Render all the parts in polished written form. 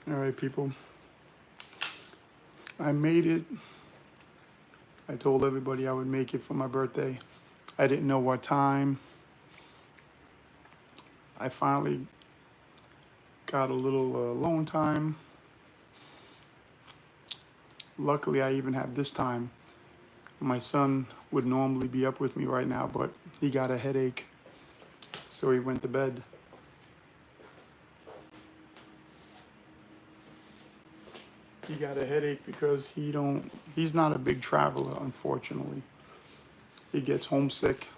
All right, people. I made it. I told everybody I would make it for my birthday. I didn't know what time. I finally got a little alone time. Luckily, I even have this time. My son would normally be up with me right now, but he got a headache, so he went to bed. He got a headache because he's not a big traveler, unfortunately. He gets homesick.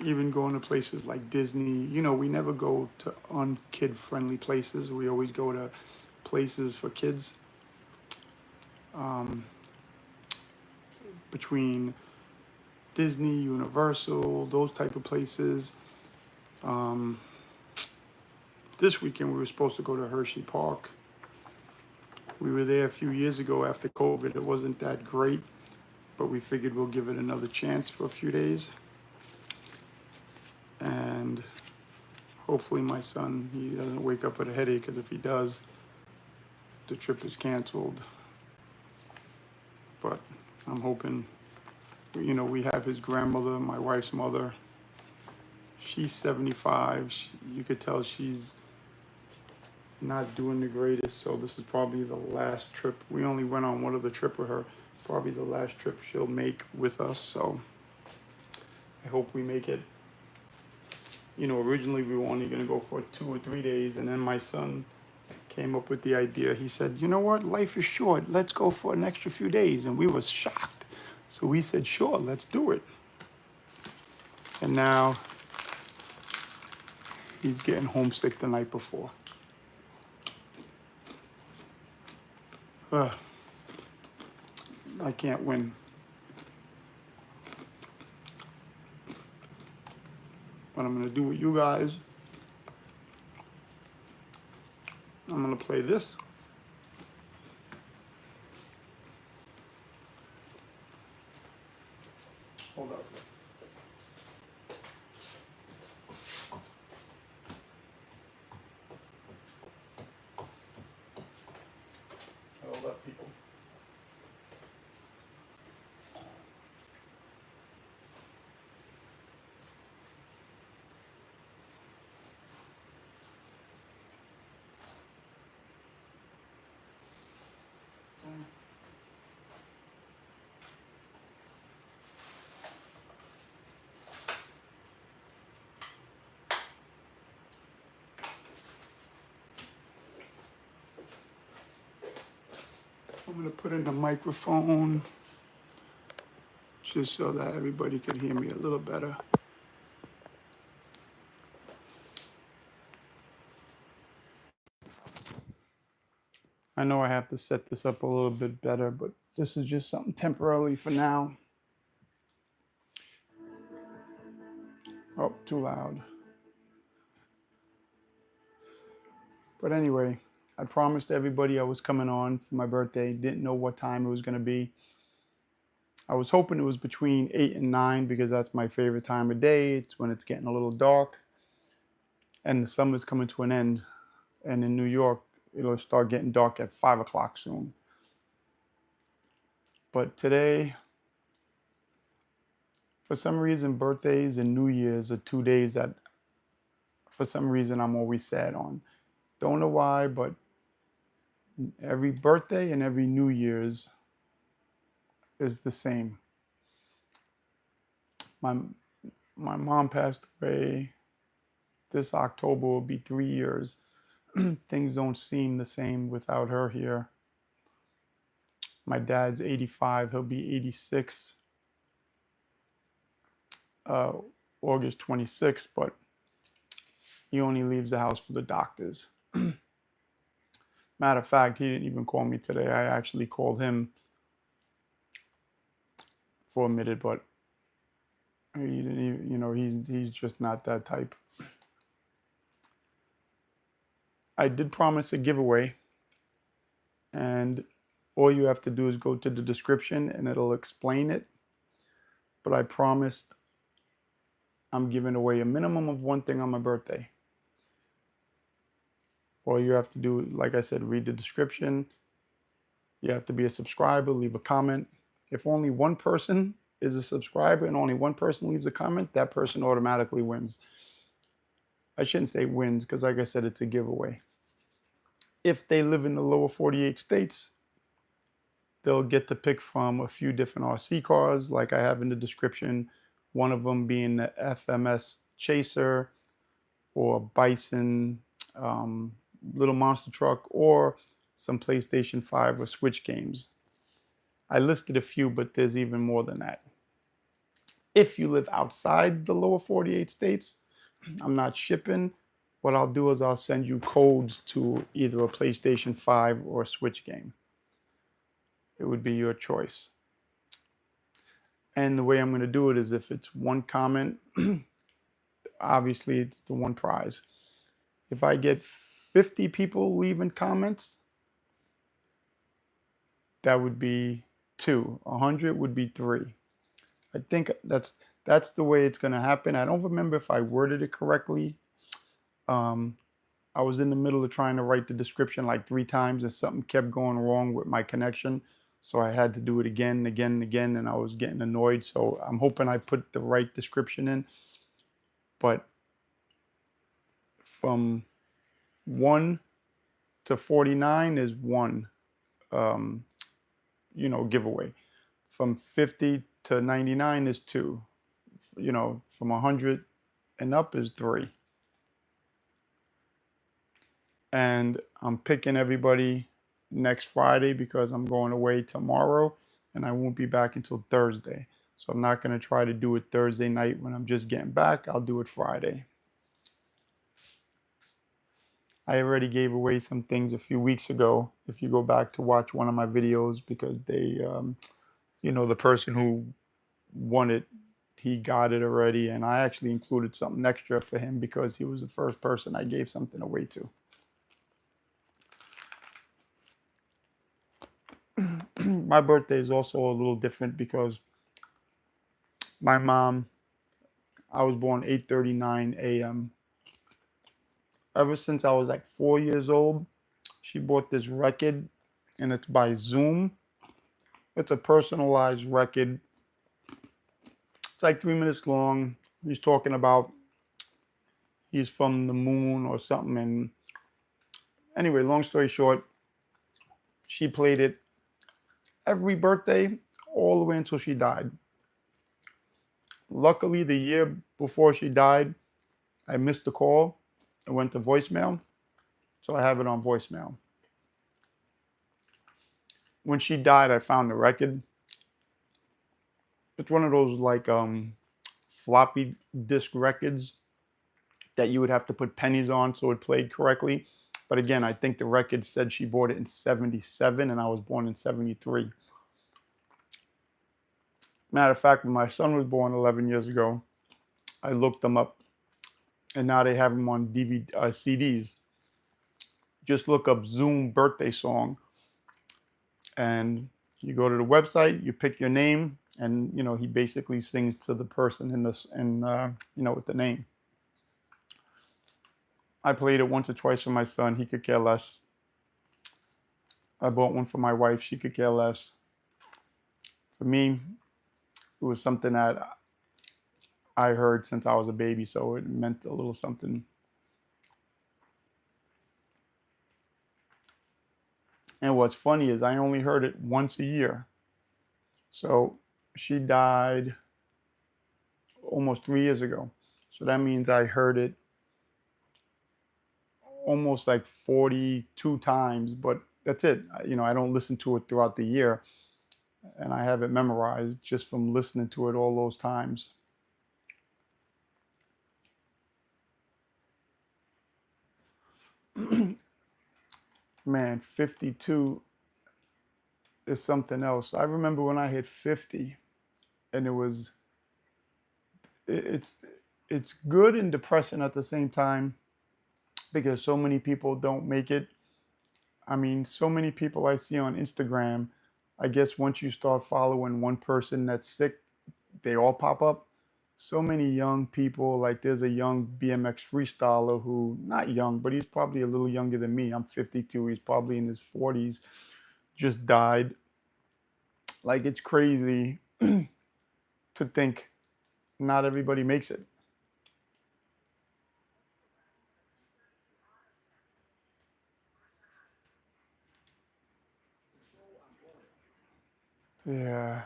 Even going to places like Disney, we never go to unkid friendly places. We always go to places for kids. Um, between Disney, Universal, those type of places. Um, this weekend we were supposed to go to Hershey Park. We were there a few years ago after COVID. It wasn't that great, but we figured we'll give it another chance for a few days. And hopefully my son, he doesn't wake up with a headache, because if he does, the trip is canceled. But I'm hoping, we have his grandmother, my wife's mother. She's 75. You could tell she's not doing the greatest, so this is probably the last trip. We only went on one other trip with her. Probably the last trip she'll make with us, so I hope we make it. Originally we were only going to go for 2 or 3 days, and then my son came up with the idea. He said, you know what, life is short, let's go for an extra few days. And we were shocked, so we said, sure, let's do it. And now he's getting homesick the night before. I can't win. What I'm going to do with you guys, I'm going to play this. Hold up. Hold up, people. I'm going to put in the microphone just so that everybody can hear me a little better. I know I have to set this up a little bit better, but this is just something temporarily for now. Oh, too loud. But anyway, I promised everybody I was coming on for my birthday. Didn't know what time it was going to be. I was hoping it was between 8 and 9, because that's my favorite time of day. It's when it's getting a little dark and the summer's coming to an end. And in New York, it'll start getting dark at 5 o'clock soon. But today, for some reason, birthdays and New Year's are 2 days that, for some reason, I'm always sad on. Don't know why, but every birthday and every New Year's is the same. My my mom passed away. This October will be 3 years. Things don't seem the same without her here. My dad's 85. He'll be 86 uh, August 26th, but he only leaves the house for the doctors. Matter of fact, he didn't even call me today. I actually called him for a minute, but he didn't even, he's just not that type. I did promise a giveaway, and all you have to do is go to the description and it'll explain it. But I promised I'm giving away a minimum of one thing on my birthday. All you have to do, like I said, read the description. You have to be a subscriber, leave a comment. If only one person is a subscriber and only one person leaves a comment, that person automatically wins. I shouldn't say wins because, like I said, it's a giveaway. If they live in the lower 48 states, they'll get to pick from a few different RC cars, like I have in the description, one of them being the FMS Chaser or Bison, um, little monster truck, or some PlayStation 5 or Switch games. I listed a few, but there's even more than that. If you live outside the lower 48 states, I'm not shipping. What I'll do is I'll send you codes to either a PlayStation 5 or a Switch game. It would be your choice. And the way I'm going to do it is if it's one comment, obviously it's the one prize. If I get 50 people leaving comments, that would be 2. 100 would be 3. I think that's the way it's going to happen. I don't remember if I worded it correctly. I was in the middle of trying to write the description like 3 times and something kept going wrong with my connection. So I had to do it again and again and again, and I was getting annoyed. So I'm hoping I put the right description in. But from 1 to 49 is one, giveaway. From 50 to 99 is 2. From 100 and up is 3. And I'm picking everybody next Friday because I'm going away tomorrow and I won't be back until Thursday. So I'm not going to try to do it Thursday night when I'm just getting back. I'll do it Friday. I already gave away some things a few weeks ago. If you go back to watch one of my videos, because they, the person who won it, he got it already. And I actually included something extra for him because he was the first person I gave something away to. My birthday is also a little different because my mom, I was born 8:39 a.m. Ever since I was like 4 years old, she bought this record, and it's by Zoom. It's a personalized record. It's like 3 minutes long. He's talking about he's from the moon or something. And anyway, long story short, she played it every birthday all the way until she died. Luckily, the year before she died, I missed the call. It went to voicemail, so I have it on voicemail. When she died, I found the record. It's one of those like floppy disk records that you would have to put pennies on so it played correctly. But again, I think the record said she bought it in 77 and I was born in 73. Matter of fact, when my son was born 11 years ago, I looked them up and now they have them on DVD, CDs. Just look up Zoom birthday song and you go to the website, you pick your name, and he basically sings to the person in this and with the name. I played it once or twice for my son. He could care less. I bought one for my wife. She could care less. For me, it was something that I heard since I was a baby, so it meant a little something. And what's funny is I only heard it once a year. So she died almost 3 years ago. So that means I heard it almost like 42 times, but that's it. I don't listen to it throughout the year, and I have it memorized just from listening to it all those times. Man, 52 is something else. I remember when I hit 50, and it's good and depressing at the same time because so many people don't make it. I mean, so many people I see on Instagram, I guess once you start following one person that's sick, they all pop up. So many young people, like there's a young BMX freestyler who, not young, but he's probably a little younger than me. I'm 52. He's probably in his 40s, just died. Like it's crazy to think not everybody makes it. Yeah.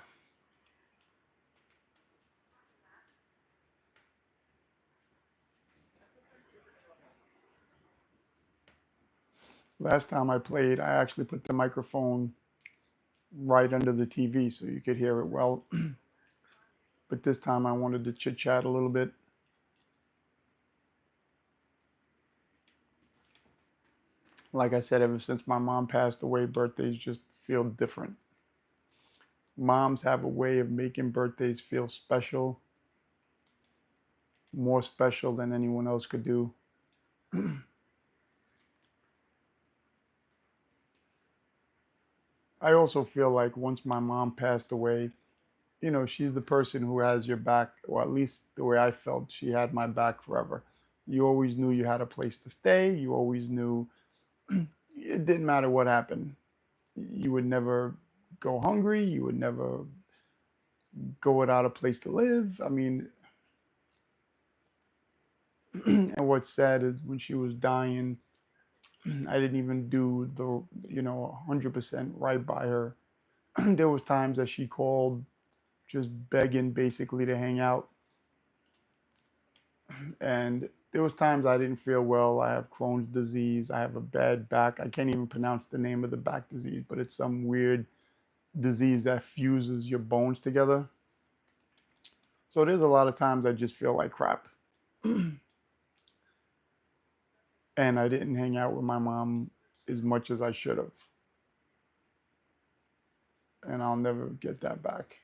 Last time I played, I actually put the microphone right under the TV so you could hear it well. But this time I wanted to chit chat a little bit. Like I said, ever since my mom passed away, birthdays just feel different. Moms have a way of making birthdays feel special, more special than anyone else could do. I also feel like once my mom passed away, she's the person who has your back, or at least the way I felt, she had my back forever. You always knew you had a place to stay. You always knew it didn't matter what happened. You would never go hungry. You would never go without a place to live. I mean, and what's sad is when she was dying, I didn't even do the, 100% right by her. There was times that she called just begging basically to hang out. And there was times I didn't feel well. I have Crohn's disease. I have a bad back. I can't even pronounce the name of the back disease, but it's some weird disease that fuses your bones together. So there's a lot of times I just feel like crap. And I didn't hang out with my mom as much as I should have. And I'll never get that back.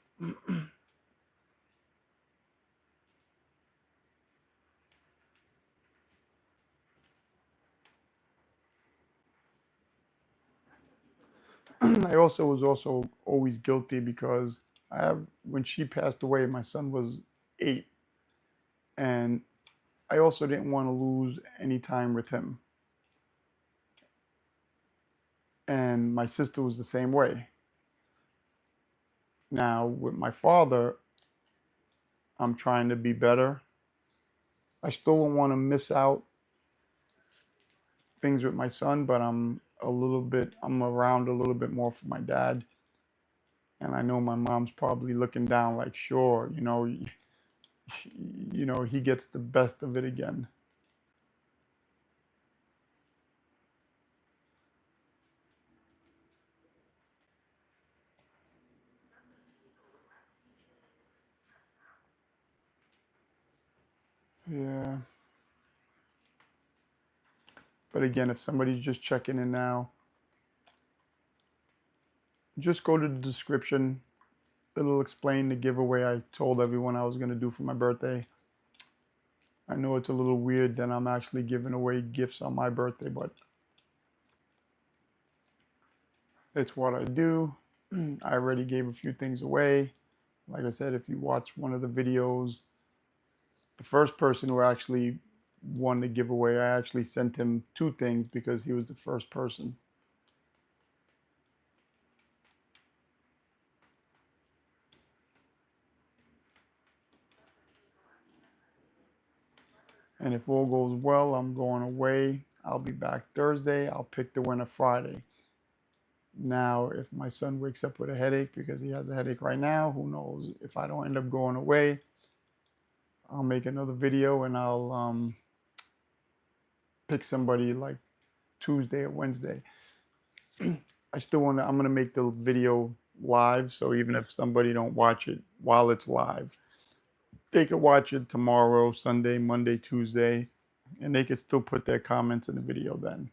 I also was also always guilty because when she passed away, my son was 8, and I also didn't want to lose any time with him. And my sister was the same way. Now with my father, I'm trying to be better. I still don't want to miss out things with my son, but I'm around a little bit more for my dad. And I know my mom's probably looking down like, sure, he gets the best of it again. Yeah. But again, if somebody's just checking in now, just go to the description. It'll explain the giveaway I told everyone I was going to do for my birthday. I know it's a little weird that I'm actually giving away gifts on my birthday, but it's what I do. I already gave a few things away. Like I said, if you watch one of the videos, the first person who actually won the giveaway, I actually sent him 2 things because he was the first person. And if all goes well, I'm going away. I'll be back Thursday. I'll pick the winner Friday. Now, if my son wakes up with a headache because he has a headache right now, who knows? If I don't end up going away, I'll make another video and I'll pick somebody like Tuesday or Wednesday. I'm gonna make the video live, so even if somebody don't watch it while it's live, they could watch it tomorrow, Sunday, Monday, Tuesday, and they could still put their comments in the video then.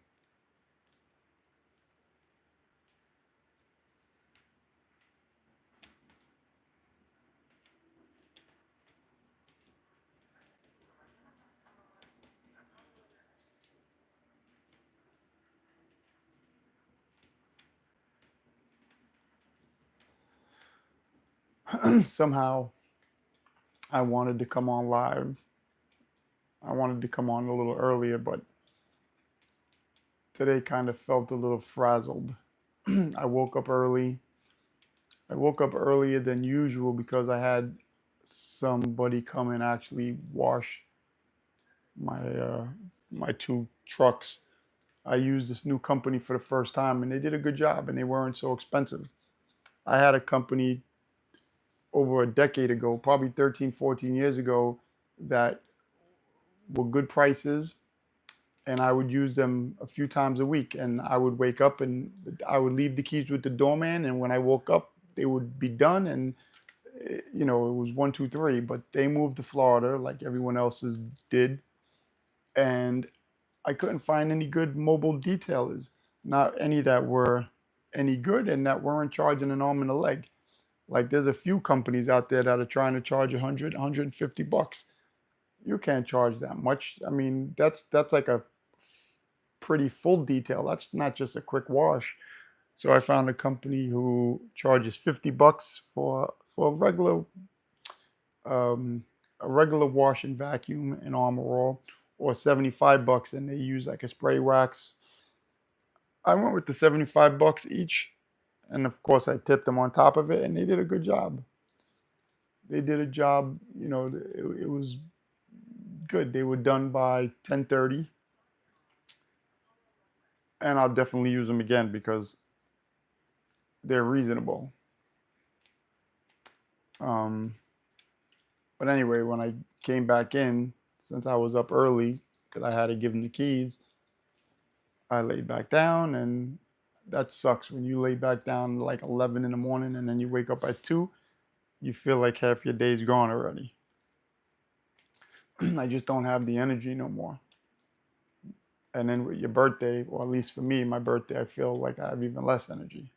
Somehow I wanted to come on live. I wanted to come on a little earlier, but today kind of felt a little frazzled. I woke up early. I woke up earlier than usual because I had somebody come and actually wash my my two trucks. I used this new company for the first time, and they did a good job, and they weren't so expensive. I had a company over a decade ago, probably 13, 14 years ago, that were good prices, and I would use them a few times a week. And I would wake up and I would leave the keys with the doorman, and when I woke up, they would be done. And it was one, two, three. But they moved to Florida like everyone else's did, and I couldn't find any good mobile detailers, not any that were any good and that weren't charging an arm and a leg. Like there's a few companies out there that are trying to charge 100, $150. You can't charge that much. I mean, that's like a pretty full detail. That's not just a quick wash. So I found a company who charges $50 for um, a regular wash and vacuum and armor all, or $75, and they use like a spray wax. I went with the $75 each, and of course I tipped them on top of it, and they did a good job. They did a job. It was good. They were done by 10:30, and I'll definitely use them again because they're reasonable. Um, but anyway, when I came back in, since I was up early because I had to give them the keys, I laid back down, and that sucks when you lay back down like 11 in the morning and then you wake up at 2. You feel like half your day's gone already. I just don't have the energy no more. And then with your birthday, or at least for me, my birthday, I feel like I have even less energy.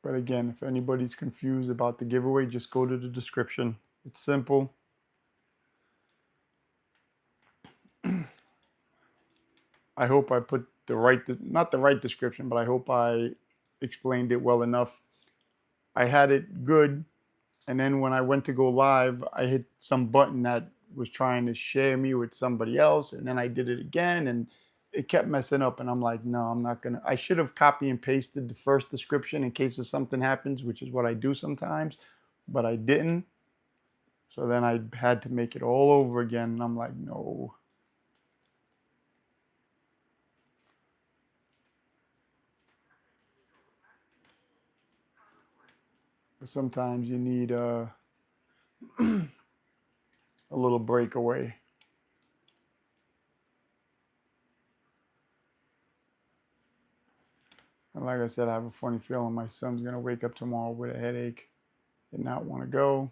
But again, if anybody's confused about the giveaway, just go to the description. It's simple. I hope I put the right, not the right description, but I hope I explained it well enough. I had it good, and then when I went to go live, I hit some button that was trying to share me with somebody else, and then I did it again, and it kept messing up. And I'm like, no, I'm not gonna. I should have copy and pasted the first description in case if something happens, which is what I do sometimes, but I didn't. So then I had to make it all over again, and I'm like, no. But sometimes you need a little breakaway. And like I said, I have a funny feeling my son's gonna wake up tomorrow with a headache and not want to go.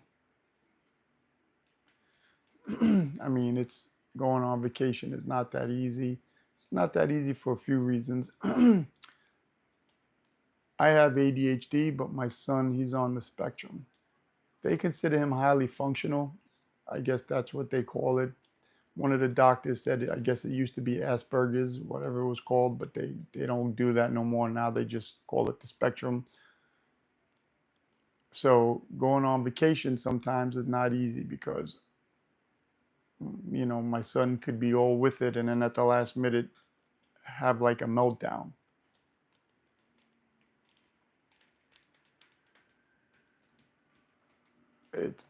I mean, it's going on vacation is not that easy. It's not that easy for a few reasons. I have ADHD, but my son, he's on the spectrum. They consider him highly functional. I guess that's what they call it. One of the doctors said, I guess it used to be Asperger's, whatever it was called, but they don't do that no more. Now they just call it the spectrum. So going on vacation sometimes is not easy because, my son could be all with it and then at the last minute have like a meltdown.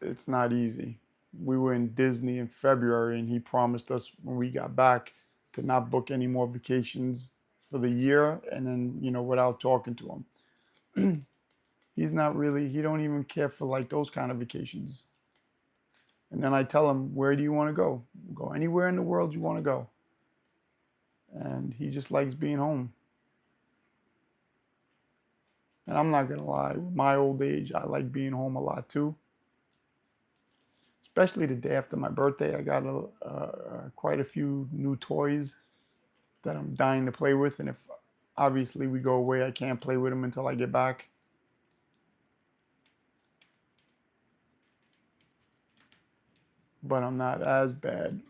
It's not easy. We were in Disney in February, and he promised us when we got back to not book any more vacations for the year. And then, without talking to him, he's not really. He don't even care for like those kind of vacations. And then I tell him, "Where do you want to go? Go anywhere in the world you want to go." And he just likes being home. And I'm not gonna lie, with my old age, I like being home a lot too. Especially the day after my birthday, I got quite a few new toys that I'm dying to play with. And if obviously we go away, I can't play with them until I get back. but I'm not as bad.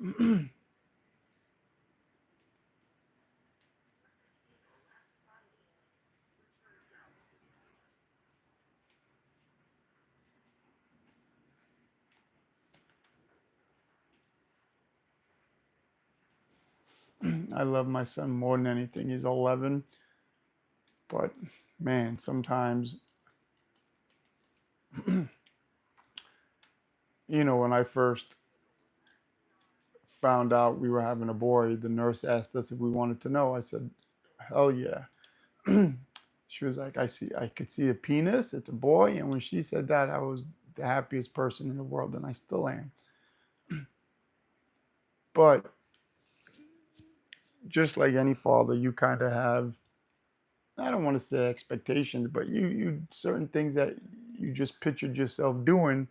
I love my son more than anything. He's 11, but man, sometimes, when I first found out we were having a boy, the nurse asked us if we wanted to know. I said, hell yeah. She was like, I could see a penis. It's a boy. And when she said that, I was the happiest person in the world, and I still am. But just like any father, you kind of have, I don't want to say expectations, but you certain things that you just pictured yourself doing.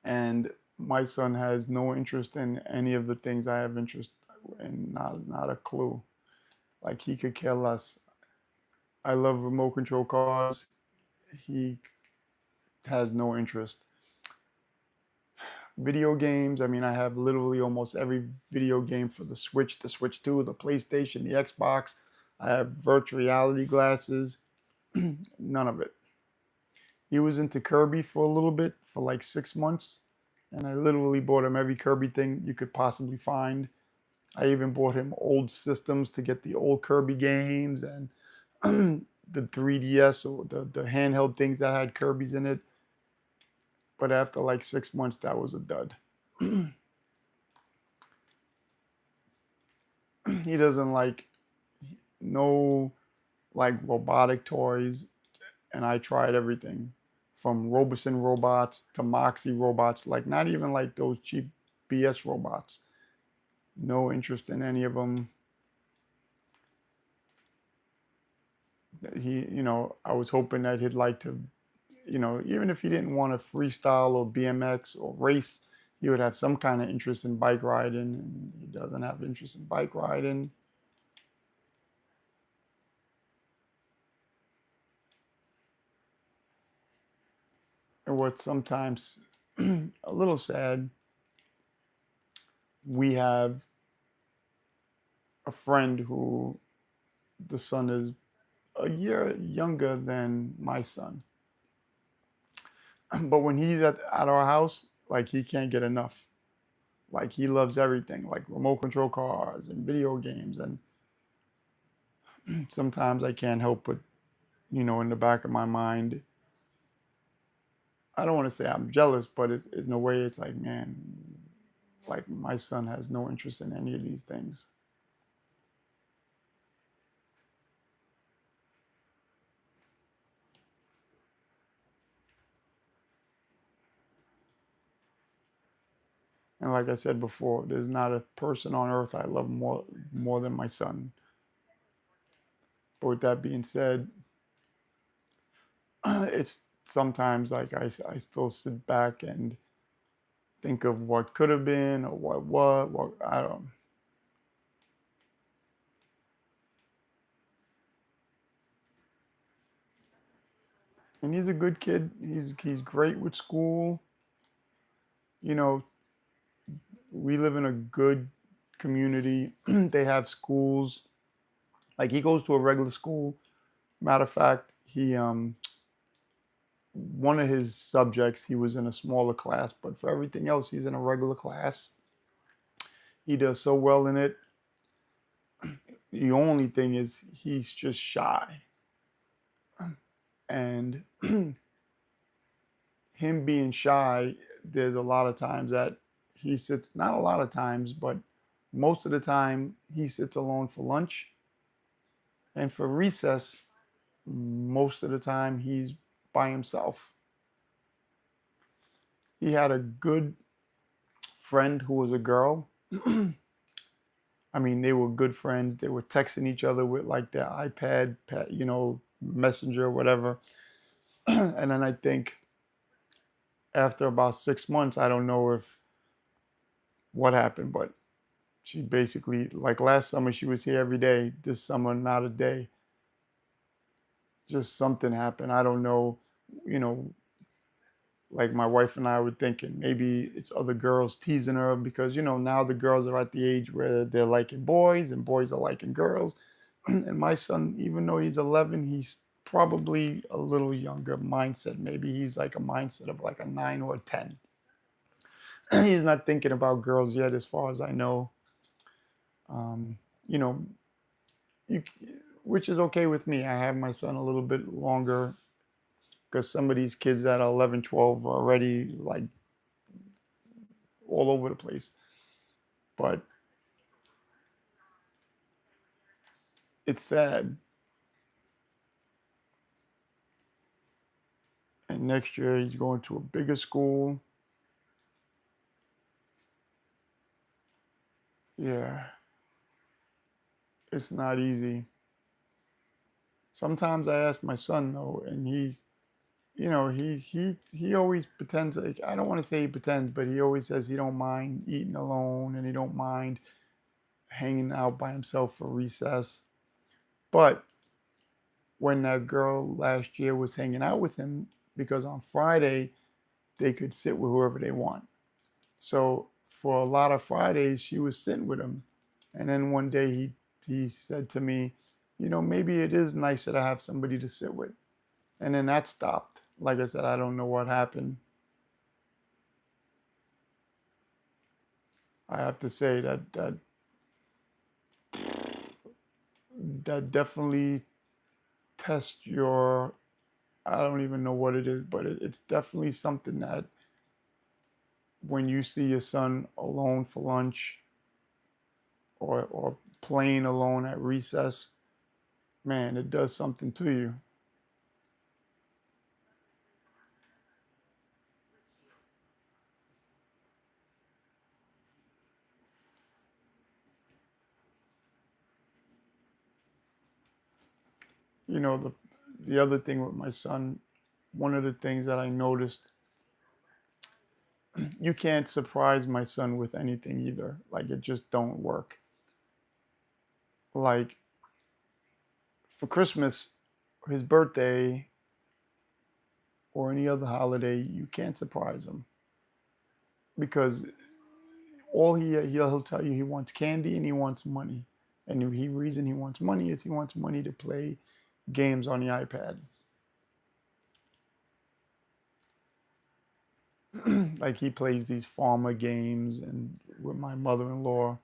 And my son has no interest in any of the things I have interest in, not a clue. Like he could care less. I love remote control cars. He has no interest. Video games, I mean, I have literally almost every video game for the Switch 2, the PlayStation, the Xbox. I have virtual reality glasses. None of it. He was into Kirby for a little bit, for like 6 months, and I literally bought him every Kirby thing you could possibly find. I even bought him old systems to get the old Kirby games and the 3DS or the handheld things that had Kirby's in it. But after like 6 months, that was a dud. He doesn't like no like robotic toys, and I tried everything from Roboson robots to Moxie robots, like not even like those cheap BS robots. No interest in any of them. I was hoping that he'd like to, even if he didn't want to freestyle or BMX or race, he would have some kind of interest in bike riding, and he doesn't have interest in bike riding. And what's sometimes a little sad, we have a friend who the son is a year younger than my son. But when he's at our house, like he can't get enough. Like he loves everything, like remote control cars and video games. And sometimes I can't help but, in the back of my mind, I don't want to say I'm jealous, but in a way, it's like, man, like my son has no interest in any of these things. And like I said before, there's not a person on earth I love more than my son. But with that being said, it's sometimes like I still sit back and think of what could have been or what I don't. And he's a good kid. He's great with school. You know, we live in a good community. They have schools. Like he goes to a regular school. Matter of fact, he one of his subjects he was in a smaller class, but for everything else he's in a regular class. He does so well in it. The only thing is he's just shy. And him being shy, there's a lot of times that he sits, not a lot of times, but most of the time he sits alone for lunch. And for recess, most of the time he's by himself. He had a good friend who was a girl. I mean, they were good friends. They were texting each other with like their iPad, messenger, whatever. And then I think after about 6 months, I don't know if what happened, but she basically, like last summer, she was here every day. This summer, not a day. Just something happened. I don't know, you know, Like my wife and I were thinking maybe it's other girls teasing her because now the girls are at the age where they're liking boys and boys are liking girls. And my son, even though he's 11, he's probably a little younger mindset. Maybe he's like a mindset of like a 9 or a 10. He's not thinking about girls yet, as far as I know. Um, you know, you, which is okay with me. I have my son a little bit longer because some of these kids that are 11, 12 are already like all over the place. But it's sad. And next year he's going to a bigger school. Yeah, it's not easy. Sometimes I ask my son though, and he always pretends like I don't want to say he pretends, but he always says he don't mind eating alone and he don't mind hanging out by himself for recess. But when that girl last year was hanging out with him, because on Friday they could sit with whoever they want. So for a lot of Fridays, she was sitting with him. And then one day he said to me, maybe it is nicer to have somebody to sit with. And then that stopped. Like I said, I don't know what happened. I have to say that definitely tests your. I don't even know what it is, but it's definitely something that when you see your son alone for lunch or playing alone at recess, man, it does something to you. The other thing with my son, one of the things that I noticed, you can't surprise my son with anything either. Like it just don't work. Like for Christmas, his birthday, or any other holiday, you can't surprise him because all he'll tell you he wants candy and he wants money, and the reason he wants money is he wants money to play games on the iPad. Like he plays these farmer games and with my mother-in-law.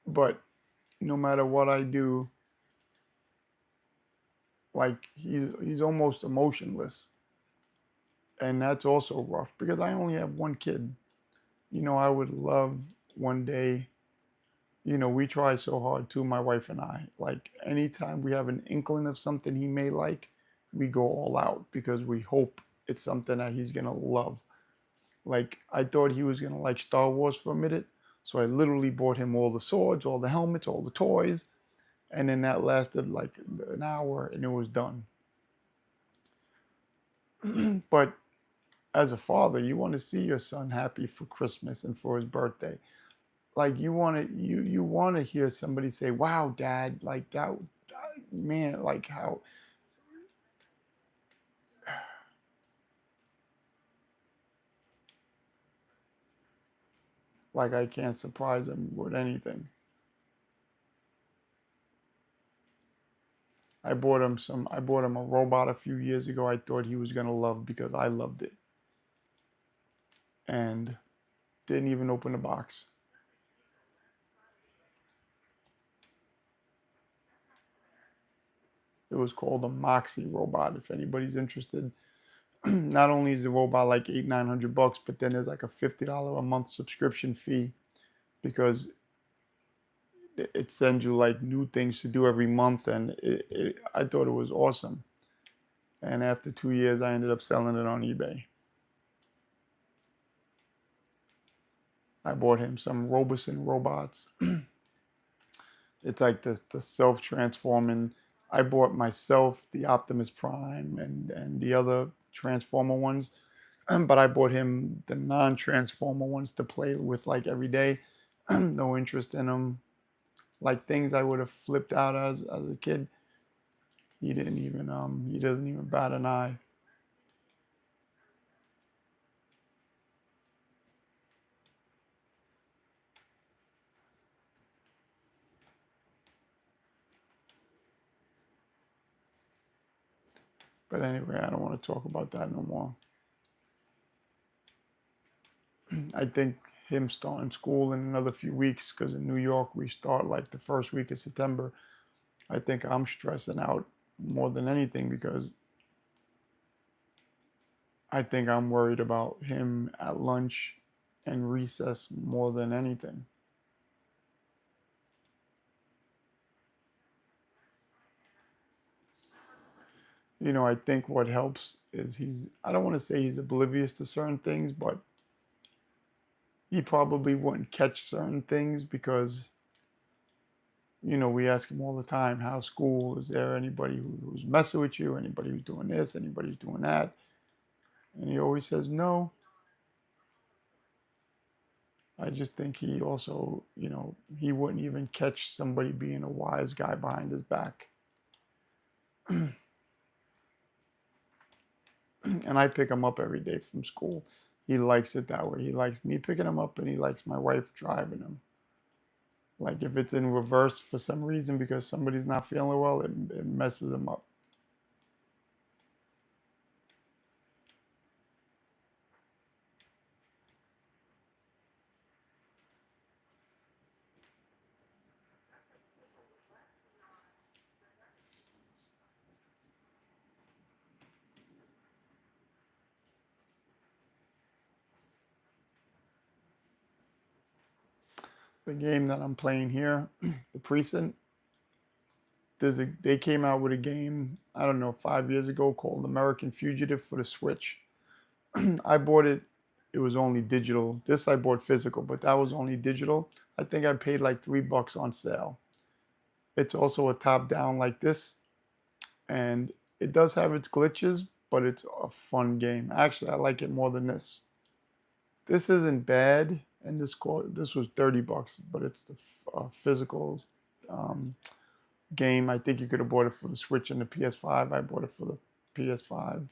But no matter what I do, like he's almost emotionless, and that's also rough because I only have one kid. I would love one day. We try so hard too, my wife and I. Like anytime we have an inkling of something he may like, we go all out because we hope it's something that he's gonna love. Like I thought he was gonna like Star Wars for a minute, so I literally bought him all the swords, all the helmets, all the toys, and then that lasted like an hour and it was done. But as a father, you want to see your son happy for Christmas and for his birthday. Like you want to hear somebody say, "Wow, Dad!" Like that, man. Like how, like I can't surprise him with anything. I bought him a robot a few years ago. I thought he was gonna love because I loved it, and didn't even open the box. It was called a Moxie robot. If anybody's interested, not only is the robot like 800-900 bucks, but then there's like a $50 a month subscription fee because it sends you like new things to do every month, and I thought it was awesome. And after 2 years, I ended up selling it on eBay. I bought him some Roboson robots. It's like the self transforming. I bought myself the Optimus Prime and the other Transformer ones, but I bought him the non Transformer ones to play with like every day. no interest in them. Like things I would have flipped out as a kid, he doesn't even bat an eye. But anyway, I don't want to talk about that no more. I think him starting school in another few weeks, because in New York we start like the first week of September. I think I'm stressing out more than anything because I think I'm worried about him at lunch and recess more than anything. I think what helps is I don't want to say he's oblivious to certain things, but he probably wouldn't catch certain things because, we ask him all the time, how's school? Is there anybody who's messing with you? Anybody who's doing this? Anybody who's doing that? And he always says no. I just think he also, he wouldn't even catch somebody being a wise guy behind his back. And I pick him up every day from school. He likes it that way. He likes me picking him up and he likes my wife driving him. Like if it's in reverse for some reason because somebody's not feeling well, it messes him up. The game that I'm playing here, the Precinct, they came out with a game, I don't know, 5 years ago called American Fugitive for the Switch. I bought it. It was only digital. This I bought physical, but that was only digital. I think I paid like $3 on sale. It's also a top down like this, and it does have its glitches, but it's a fun game. Actually, I like it more than this. This isn't bad, and this was $30, but it's the physical um, game. I think you could have bought it for the Switch and the PS5. I bought it for the PS5.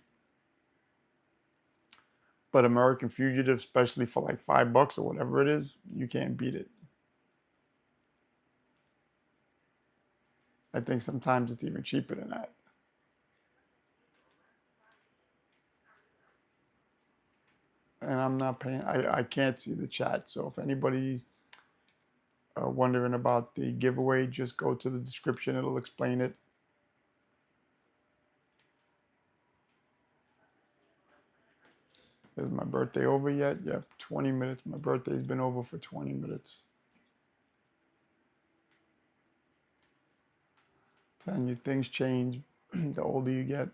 But American Fugitive, especially for like $5 or whatever it is, you can't beat it. I think sometimes it's even cheaper than that. And I'm not paying. I can't see the chat. So if anybody's wondering about the giveaway, just go to the description. It'll explain it. Is my birthday over yet? Yep, 20 minutes. My birthday's been over for 20 minutes. Telling you, things change the older you get.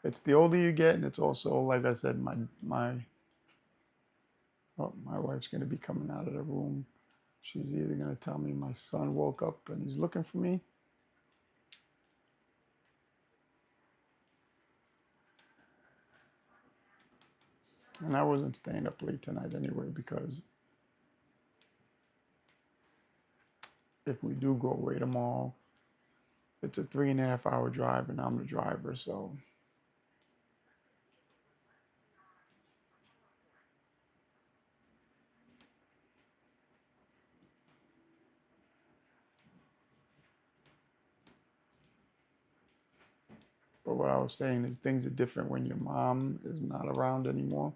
It's the older you get, and it's also, like I said, my wife's gonna be coming out of the room. She's either gonna tell me my son woke up and he's looking for me. And I wasn't staying up late tonight anyway because if we do go away tomorrow, it's a 3.5 hour drive and I'm the driver, so but what I was saying is things are different when your mom is not around anymore.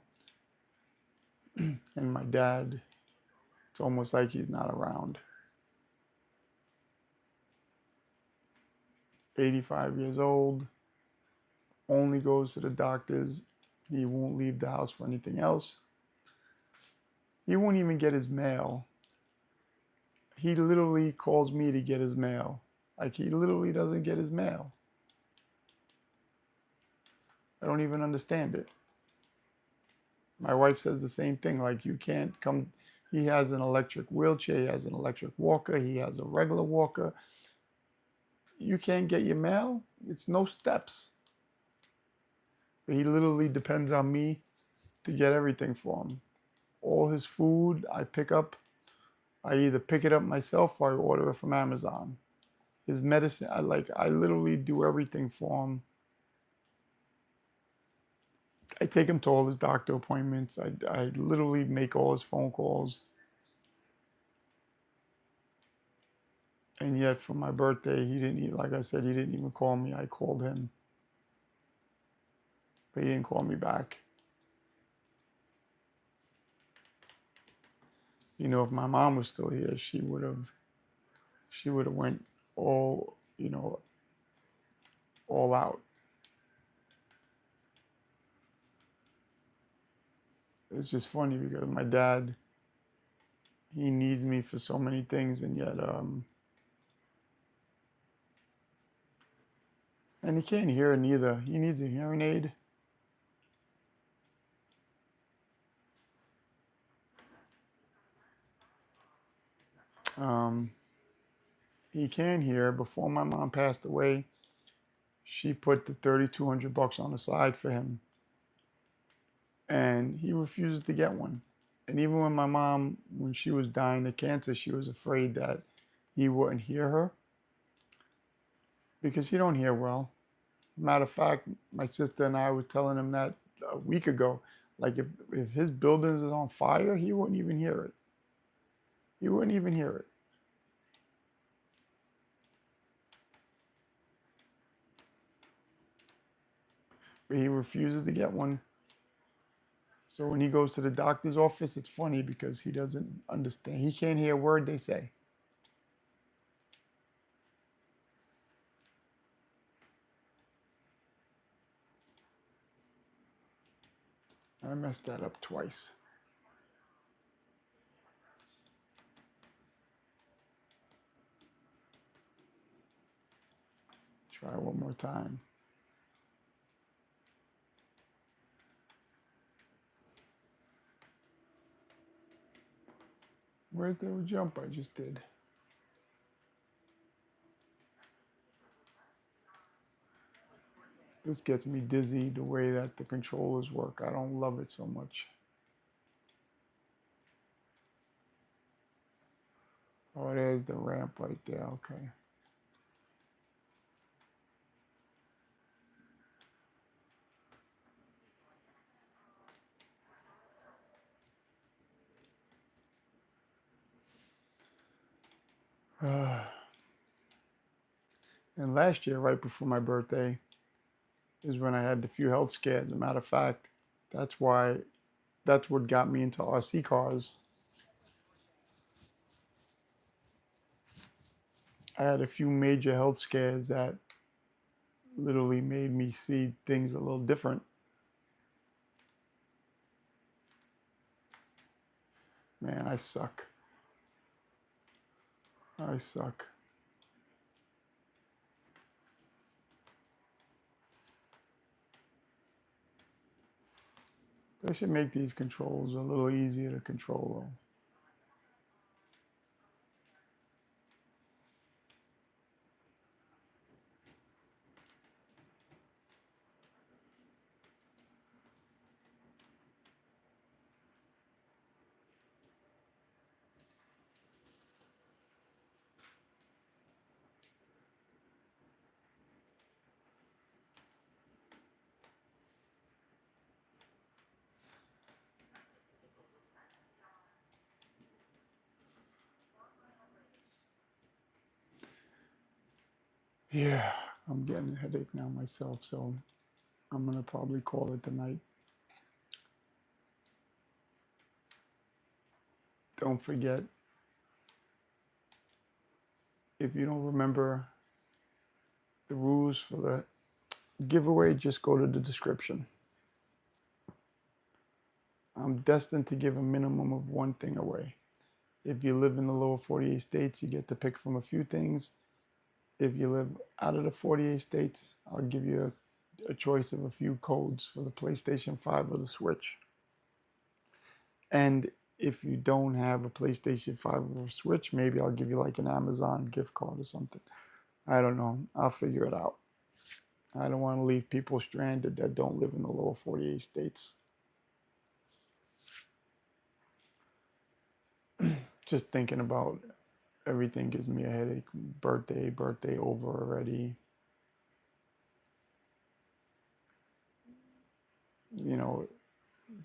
And my dad, it's almost like he's not around. 85 years old, only goes to the doctors. He won't leave the house for anything else. He won't even get his mail. He literally calls me to get his mail. Like he literally doesn't get his mail. I don't even understand it. My wife says the same thing. Like you can't come. He has an electric wheelchair. He has an electric walker. He has a regular walker. You can't get your mail. It's no steps. But he literally depends on me to get everything for him. all his food I pick up. I either pick it up myself or I order it from Amazon. His medicine, I literally do everything for him. I take him to all his doctor appointments. I literally make all his phone calls. And yet for my birthday, he didn't eat, like I said, he didn't even call me. I called him, but he didn't call me back. You know, if my mom was still here, she would have went all, all out. It's just funny because my dad, he needs me for so many things, and yet, and he can't hear it neither. He needs a hearing aid. Um, he can hear. Before my mom passed away, she put the $3,200 on the side for him, and he refuses to get one. And even when my mom, when she was dying of cancer, she was afraid that he wouldn't hear her because he don't hear well. Matter of fact, my sister and I were telling him that a week ago. Like if his buildings is on fire, he wouldn't even hear it. He wouldn't even hear it. But he refuses to get one. So when he goes to the doctor's office, it's funny because he doesn't understand. He can't hear a word they say. I messed that up twice. Try one more time. Where's the jump I just did? This gets me dizzy the way that the controllers work. I don't love it so much. Oh, there's the ramp right there. Okay. And last year, right before my birthday, is when I had the few health scares. As a matter of fact, that's why, that's what got me into RC cars. I had a few major health scares that literally made me see things a little different. Man, I suck. I suck. They should make these controls a little easier to control. Yeah, I'm getting a headache now myself, so I'm gonna probably call it tonight. Don't forget, if you don't remember the rules for the giveaway, just go to the description. I'm destined to give a minimum of one thing away. If you live in the lower 48 states, you get to pick from a few things. If you live out of the 48 states, I'll give you a choice of a few codes for the PlayStation 5 or the Switch. And if you don't have a PlayStation 5 or a Switch, maybe I'll give you like an Amazon gift card or something. I don't know. I'll figure it out. I don't want to leave people stranded that don't live in the lower 48 states. Just thinking about everything gives me a headache. Birthday over already. You know,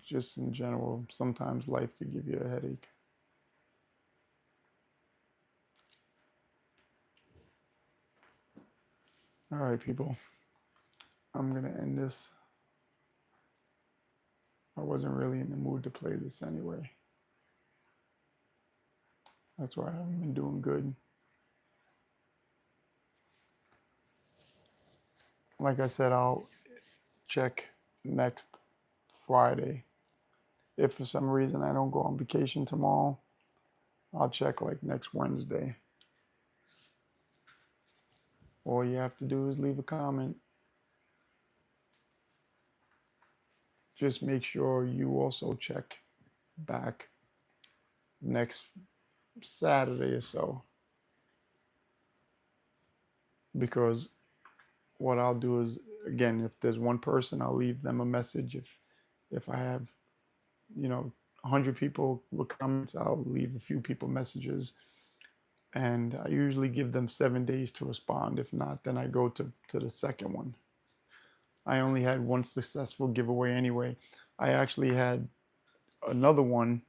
just in general, sometimes life could give you a headache. All right, people. I'm going to end this. I wasn't really in the mood to play this anyway. That's why I haven't been doing good. Like I said, I'll check next Friday. If for some reason I don't go on vacation tomorrow, I'll check like next Wednesday. All you have to do is leave a comment. Just make sure you also check back next Saturday or so. Because what I'll do is, again, if there's one person, I'll leave them a message. If I have, 100 people with comments, I'll leave a few people messages. And I usually give them 7 days to respond. If not, then I go to the second one. I only had one successful giveaway anyway. I actually had another one,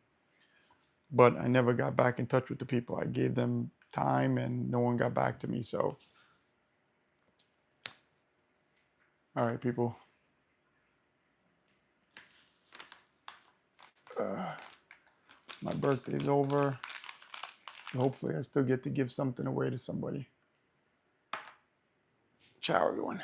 but I never got back in touch with the people. I gave them time and no one got back to me. So, all right, people. My birthday's over. Hopefully, I still get to give something away to somebody. Ciao, everyone.